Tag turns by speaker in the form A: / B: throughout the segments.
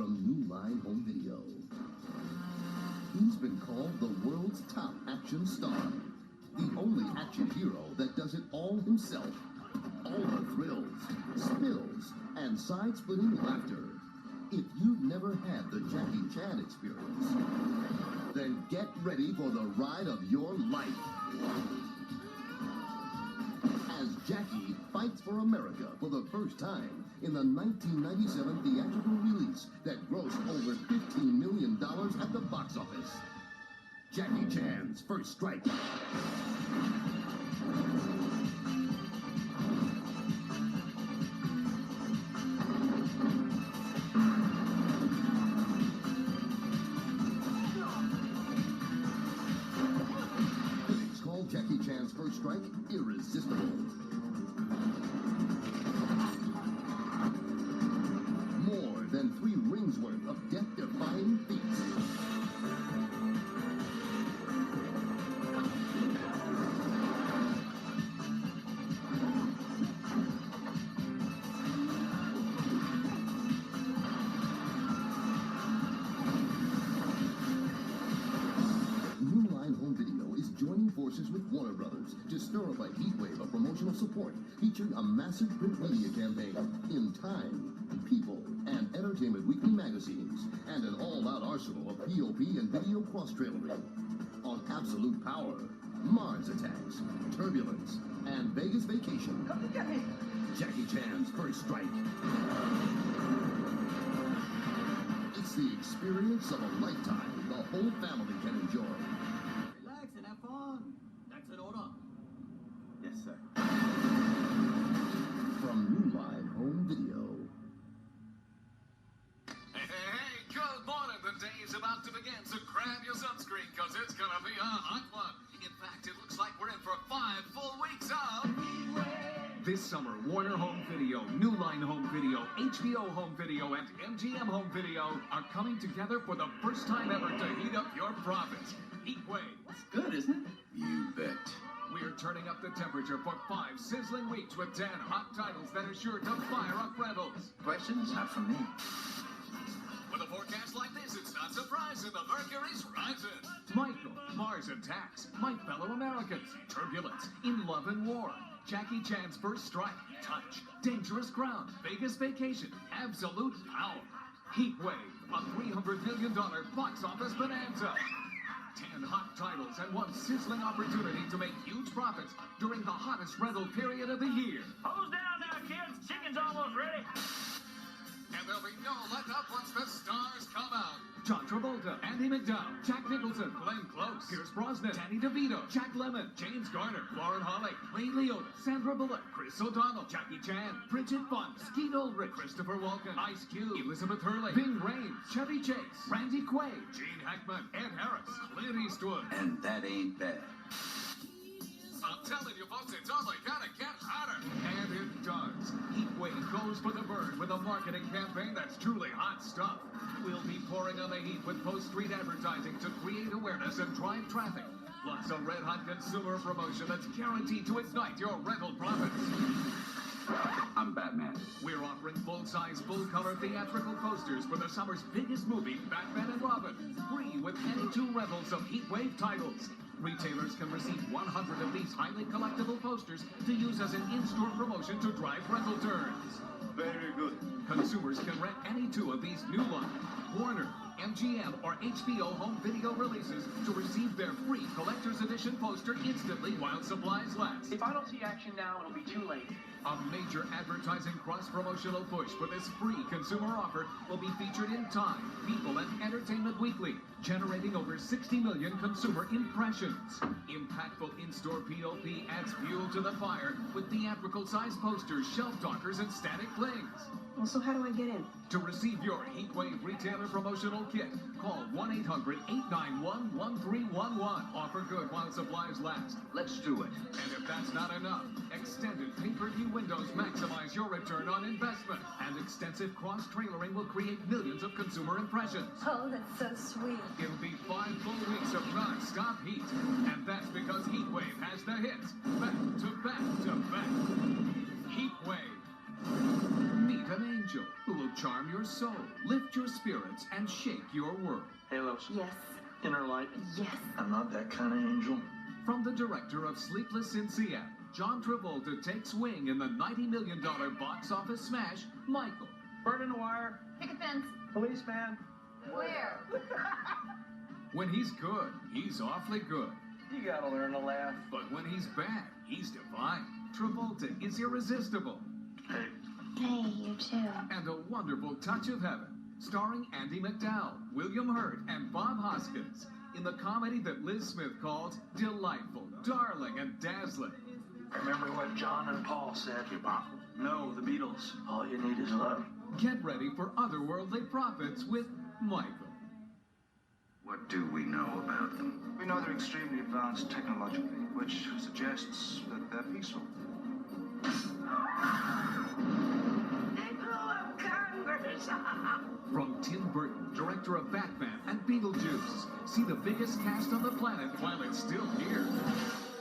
A: from New Line Home Video. He's been called the world's top action star. The only action hero that does it all himself. All the thrills, spills, and side-splitting laughter. If you've never had the Jackie Chan experience, then get ready for the ride of your life. As Jackie fights for America for the first time in the 1997 theatrical release that grossed over $15 million at the box office. Jackie Chan's First Strike. Critics call Jackie Chan's First Strike irresistible. More than 3 rings worth of death-defying feats. New Line Home Video is joining forces with Warner Brothers to stir up a heat wave of promotional support featuring a massive print media campaign in Time, People, and Entertainment Weekly magazines, and an all-out arsenal of POP and video cross-trailering. On Absolute Power, Mars Attacks, Turbulence, and Vegas Vacation.
B: Come and get me!
A: Jackie Chan's First Strike. It's the experience of a lifetime the whole family can enjoy.
B: Relax and have fun. That's an order.
C: Yes, sir.
A: From New Line Home Video.
D: Hey, good morning. The day is about to begin, so grab your sunscreen, because it's going to be a hot one. In fact, it looks like we're in for 5 full weeks of...
E: This summer, Warner Home Video, New Line Home Video, HBO Home Video, and MGM Home Video are coming together for the first time ever to heat up your profits. Heat wave.
C: It's good, isn't it?
D: You bet.
E: We're turning up the temperature for 5 sizzling weeks with 10 hot titles that are sure to fire up rentals.
C: Questions? Not from me.
D: With a forecast like this, it's not surprising the mercury's rising.
E: Michael, Mars Attacks, My Fellow Americans, Turbulence, In Love and War, Jackie Chan's First Strike, Touch, Dangerous Ground, Vegas Vacation, Absolute Power, Heat Wave, a $300 million box office bonanza. 10 hot titles and 1 sizzling opportunity to make huge profits during the hottest rental period of the year.
F: Hose down now, kids. Chicken's almost ready.
D: And there'll be no let-up once the stars come out.
E: John Travolta, Andy McDowell, Jack Nicholson, Glenn Close, Pierce Brosnan, Danny DeVito, Jack Lemmon, James Garner, Lauren Holly, Ray Liotta, Sandra Bullock, Chris O'Donnell, Jackie Chan, Bridget Fonda, Skeet Ulrich, Christopher Walken, Ice Cube, Elizabeth Hurley, Ving Rhames, Chevy Chase, Randy Quaid, Gene Hackman, Ed Harris, Clint Eastwood.
C: And that ain't bad.
D: I'm telling you, folks, it's only gonna get hotter.
E: And it does. Heatwave goes for the bird with a marketing campaign that's truly hot stuff. We'll be pouring on the heat with post-street advertising to create awareness and drive traffic. Plus a red-hot consumer promotion that's guaranteed to ignite your rental profits.
C: I'm Batman.
E: We're offering full-size, full-color theatrical posters for the summer's biggest movie, Batman and Robin. Free with any 2 rentals of Heatwave titles. Retailers can receive 100 of these highly collectible posters to use as an in-store promotion to drive rental turns.
C: Very good.
E: Consumers can rent any 2 of these New Line, Warner, MGM, or HBO Home Video releases to receive their free collector's edition poster instantly while supplies last.
F: If I don't see action now, it'll be too late.
E: A major advertising cross-promotional push for this free consumer offer will be featured in Time, People, and Entertainment Weekly, generating over 60 million consumer impressions. Impactful in-store POP adds fuel to the fire with theatrical-sized posters, shelf talkers, and static flings.
G: Well, so how do I get in?
E: To receive your Heatwave retailer promotional kit, call 1-800-891-1311. Offer good while supplies last.
C: Let's do it.
E: And if that's not enough, extended pay-per-view windows maximize your return on investment. And extensive cross-trailering will create millions of consumer impressions.
G: Oh, that's so sweet.
E: It'll be 5 full weeks of non-stop heat. And that's because Heatwave has the hits back to back to back. Heatwave. Meet an angel who will charm your your soul, lift your spirits, and shake your world.
F: Halos.
G: Yes.
F: Inner light.
G: Yes.
F: I'm not that kind of angel.
E: From the director of Sleepless in Seattle, John Travolta takes wing in the $90 million box office smash, Michael.
F: Bird in the wire.
G: Pick a fence.
F: Policeman.
G: Where?
E: When he's good, he's awfully good.
F: You gotta learn to laugh.
E: But when he's bad, he's divine. Travolta is irresistible.
F: Hey.
G: Hey, you too.
E: And a wonderful touch of heaven, starring Andy McDowell, William Hurt, and Bob Hoskins, in the comedy that Liz Smith called delightful, darling, and dazzling.
F: Remember what John and Paul said? Hip hop. No, the Beatles. All you need is love.
E: Get ready for otherworldly profits with Michael.
C: What do we know about them?
H: We know they're extremely advanced technologically, which suggests that they're peaceful.
G: They blew up Congress.
E: From Tim Burton, director of Batman and Beetlejuice. See the biggest cast on the planet while it's still here.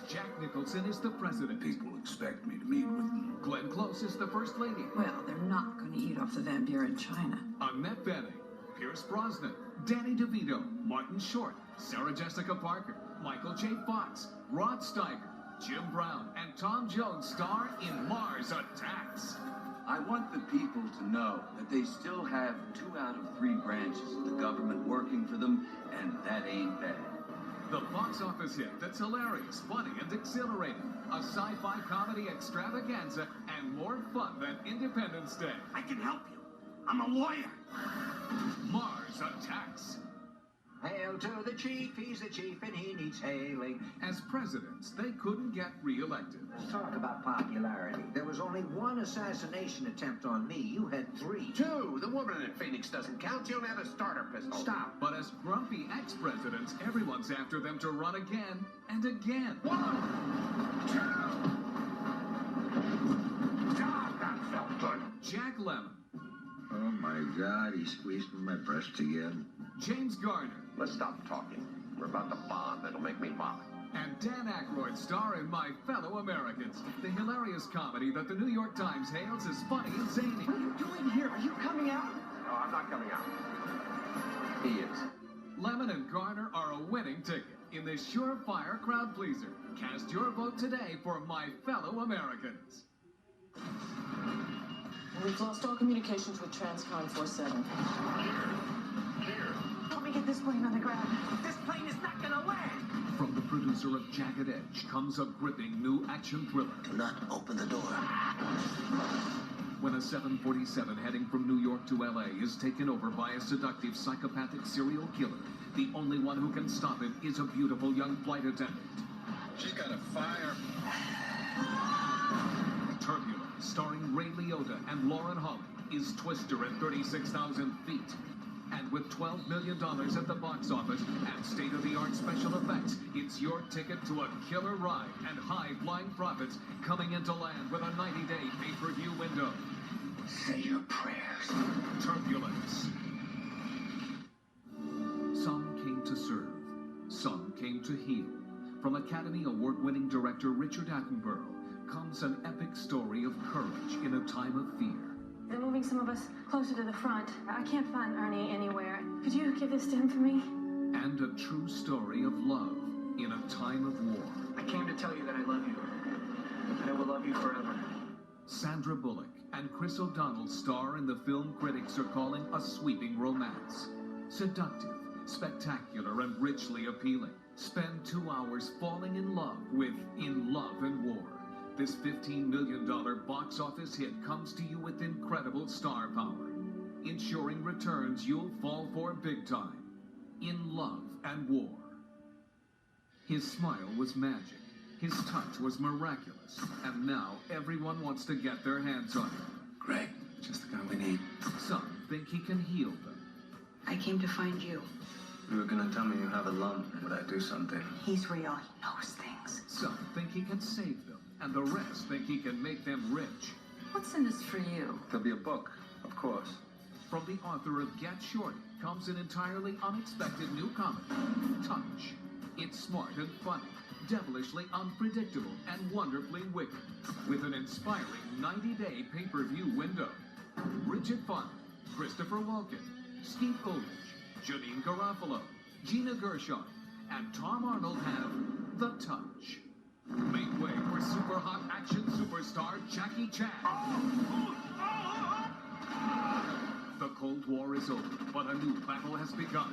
E: Jack Nicholson is the president.
C: People expect me to meet with them.
E: Glenn Close is the first lady.
I: Well, they're not going to eat off the vampire in China.
E: Annette Bening, Pierce Brosnan, Danny DeVito, Martin Short, Sarah Jessica Parker, Michael J. Fox, Rod Steiger, Jim Brown, and Tom Jones star in Mars Attacks.
C: I want the people to know that they still have 2 out of 3 branches of the government working for them, and that ain't bad.
E: The box office hit that's hilarious, funny, and exhilarating. A sci-fi comedy extravaganza and more fun than Independence Day.
B: I can help you. I'm a lawyer.
E: Mars Attacks.
B: Hail to the chief. He's the chief and he needs hailing.
E: As presidents, they couldn't get re-elected.
B: Let's talk about popularity. There was only one assassination attempt on me. You had 3.
J: 2. The woman in Phoenix doesn't count. You don't have a starter pistol.
B: Stop.
E: But as grumpy ex-presidents, everyone's after them to run again and again.
J: 1, 2. God, that felt good.
E: Jack Lemmon,
C: Oh my God, he squeezed my breast again.
E: James Garner,
J: Let's stop talking. We're about to bond. It'll make me vomit.
E: and Dan Aykroyd star in My Fellow Americans, the hilarious comedy that the New York Times hails as funny and zany.
F: What are you doing here? Are you coming out?
J: No, I'm not coming out. He is.
E: Lemmon and Garner are a winning ticket in this surefire crowd pleaser. Cast your vote today for My Fellow Americans.
I: We've lost all communications with Transcon 47.
G: Let me get this plane on the ground.
B: This plane is not gonna land.
E: From the producer of Jagged Edge comes a gripping new action thriller.
A: Do not open the door.
E: When a 747 heading from New York to LA is taken over by a seductive psychopathic serial killer, the only one who can stop it is a beautiful young flight attendant.
J: She's got a fire.
E: Turbulence, starring Ray Liotta and Lauren Holly, is Twister at 36,000 feet. And with $12 million at the box office and state-of-the-art special effects, it's your ticket to a killer ride and high-flying profits coming into land with a 90-day pay-per-view window.
J: Say your prayers.
E: Turbulence. Some came to serve. Some came to heal. From Academy Award-winning director Richard Attenborough comes an epic story of courage in a time of fear.
G: They're moving some of us closer to the front. I can't find Ernie anywhere. Could you give this to him for me?
E: And a true story of love in a time of war.
F: I came to tell you that I love you. And I will love you forever.
E: Sandra Bullock and Chris O'Donnell star in the film critics are calling a sweeping romance. Seductive, spectacular, and richly appealing. Spend 2 hours falling in love with In Love and War. This $15 million box office hit comes to you with incredible star power, ensuring returns you'll fall for big time. In Love and War. His smile was magic. His touch was miraculous. And now everyone wants to get their hands on him.
C: Greg, just the guy we need.
E: Some think he can heal them.
I: I came to find you.
F: You were gonna tell me you have a lump. Would I do something?
I: He's real. He knows things.
E: Some think he can save them. And the rest think he can make them rich.
I: What's in this for you?
F: There'll be a book, of course.
E: From the author of Get Shorty comes an entirely unexpected new comedy, Touch. It's smart and funny, devilishly unpredictable, and wonderfully wicked, with an inspiring 90-day pay-per-view window. Bridget Fonda, Christopher Walken, Steve Goldrich, Janine Garofalo, Gina Gershon, and Tom Arnold have The Touch. Make way for super hot action superstar Jackie Chan. The Cold War is over, but a new battle has begun.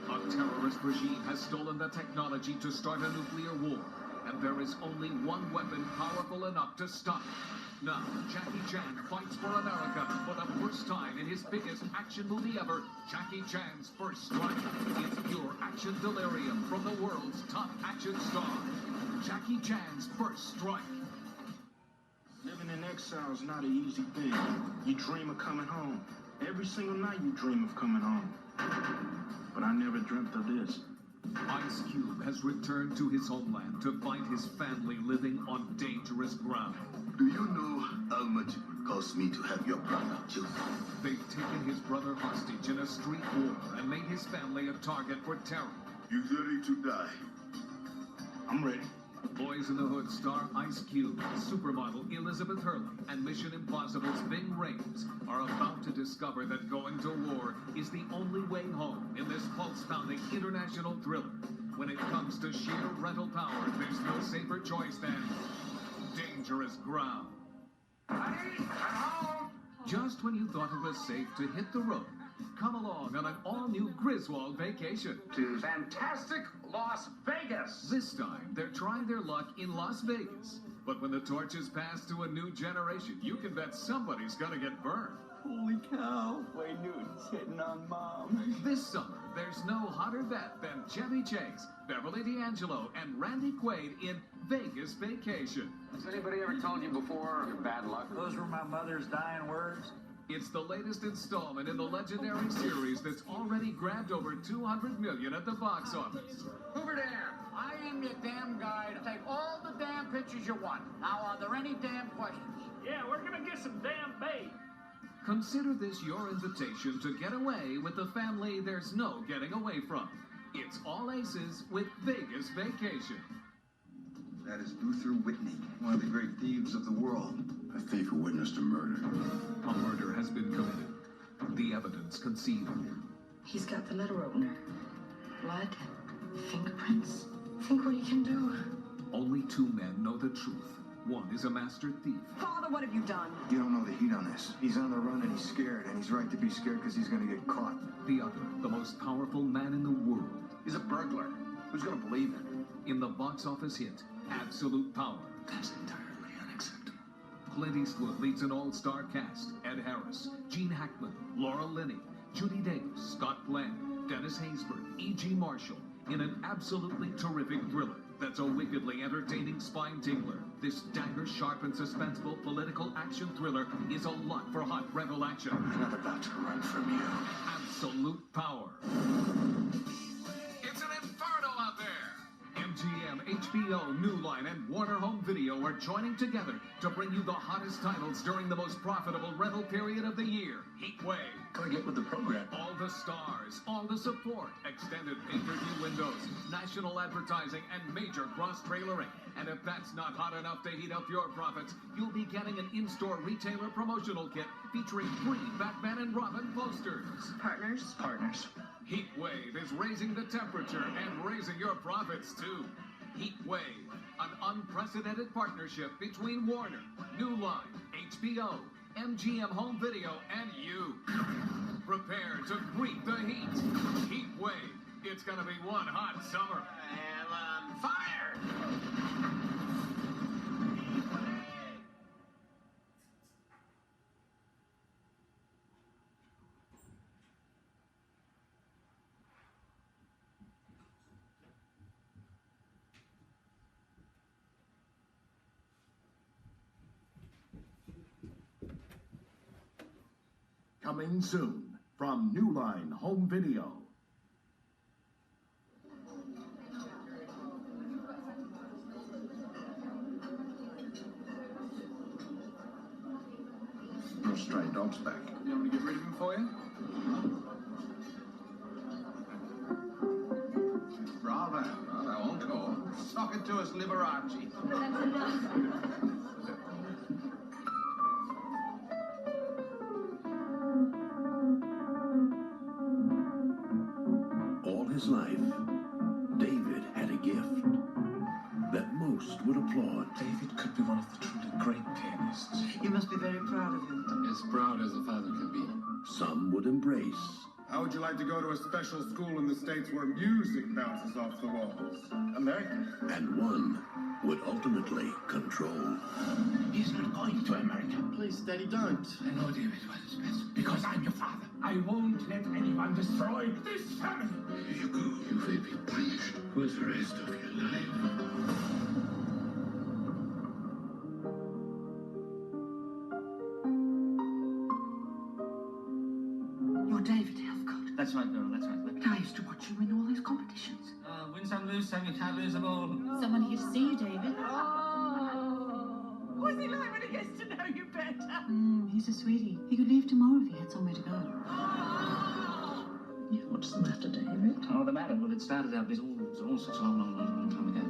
E: A terrorist regime has stolen the technology to start a nuclear war, and there is only one weapon powerful enough to stop it. Now, Jackie Chan fights for America for the first time in his biggest action movie ever, Jackie Chan's First Strike. It's pure action delirium from the world's top action star, Jackie Chan's First Strike.
K: Living in exile is not an easy thing. You dream of coming home. Every single night you dream of coming home. But I never dreamt of this.
E: Ice Cube has returned to his homeland to find his family living on dangerous ground.
A: Do you know how much it would cost me to have your brother killed?
E: They've taken his brother hostage in a street war and made his family a target for terror.
A: You ready to die?
K: I'm ready.
E: Boys in the Hood star Ice Cube, supermodel Elizabeth Hurley, and Mission Impossible's Ving Rhames are about to discover that going to war is the only way home in this pulse-pounding international thriller. When it comes to sheer rental power, there's no safer choice than dangerous ground. Just when you thought it was safe to hit the road, come along on an all-new Griswold vacation
J: To fantastic Las Vegas.
E: This time, they're trying their luck in Las Vegas. But when the torches pass to a new generation, you can bet somebody's gonna get burned.
F: Holy cow. Wayne Newton's hitting on Mom.
E: This summer, there's no hotter bet than Chevy Chase, Beverly D'Angelo, and Randy Quaid in Vegas Vacation.
J: Has anybody ever told you before your bad luck?
F: Those were my mother's dying words.
E: It's the latest installment in the legendary series that's already grabbed over $200 million at the box office.
J: Hoover Dam, I am your damn guy to take all the damn pictures you want. Now, are there any damn questions?
F: Yeah, we're gonna get some damn bait.
E: Consider this your invitation to get away with the family there's no getting away from. It's all aces with Vegas Vacation.
C: That is Luther Whitney, one of the great thieves of the world.
A: A thief who witnessed a murder.
E: A murder has been committed. The evidence concealed.
I: He's got the letter opener. Blood, fingerprints. Think what he can do.
E: Only two men know the truth. One is a master thief.
I: Father, what have you done?
C: You don't know the heat on this. He's on the run and he's scared, and he's right to be scared because he's going to get caught.
E: The other, the most powerful man in the world.
C: He's a burglar. Who's going to believe it?
E: In the box office hit, Absolute Power.
C: That's entirely unacceptable.
E: Clint Eastwood leads an all-star cast. Ed Harris, Gene Hackman, Laura Linney, Judy Davis, Scott Glenn, Dennis Haysbert, E.G. Marshall, in an absolutely terrific thriller that's a wickedly entertaining spine-tingler. This dagger-sharp and suspenseful political action thriller is a lot for hot rental action.
A: I'm not about to run from you.
E: Absolute Power.
D: It's an inferno out there.
E: MGM, HBO, New Line, and Warner Home Video are joining together to bring you the hottest titles during the most profitable rental period of the year, Heatwave.
C: Gotta get with the program.
E: All the stars, all the support, extended pay-per-view windows, national advertising, and major cross-trailering. And if that's not hot enough to heat up your profits, you'll be getting an in-store retailer promotional kit featuring free Batman and Robin posters.
I: Partners?
C: Partners.
E: Heatwave is raising the temperature and raising your profits too. Heatwave, an unprecedented partnership between Warner, New Line, HBO, MGM Home Video, and you. Prepare to greet the heat. Heatwave. It's gonna be one hot summer.
J: And on fire!
A: Coming soon from New Line Home Video.
C: No stray dogs back.
F: You want me to get rid of him for you?
J: Bravo, encore. Sock it to us, Liberace.
G: That's enough.
L: his life, David had a gift that most would applaud.
E: David could be one of the truly great pianists.
B: You must be very proud of him.
E: As proud as a father can be.
L: Some would embrace.
M: How would you like to go to a special school in the States where music bounces off the walls?
F: America.
L: And one would ultimately control.
F: He's not going to America.
K: Please, Daddy, don't.
F: I know, David, what is best. Because I'm your father. I won't let anyone destroy this family.
L: If you go, you will be punished for the rest of your life.
I: You're David Heathcote.
F: That's right, girl, that's right.
I: I used to watch you in all these competitions.
F: Win some, lose some, you can't lose them all.
N: Someone here to see you, David.
I: Oh. What's he like when he gets to know you better?
N: He's a sweetie. He could leave tomorrow if he had somewhere to go.
I: Yeah, what's the matter, David?
F: Oh, the matter? Well, it started out this all such a long time ago.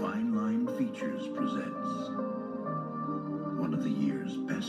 L: Fine Line Features presents one of the year's best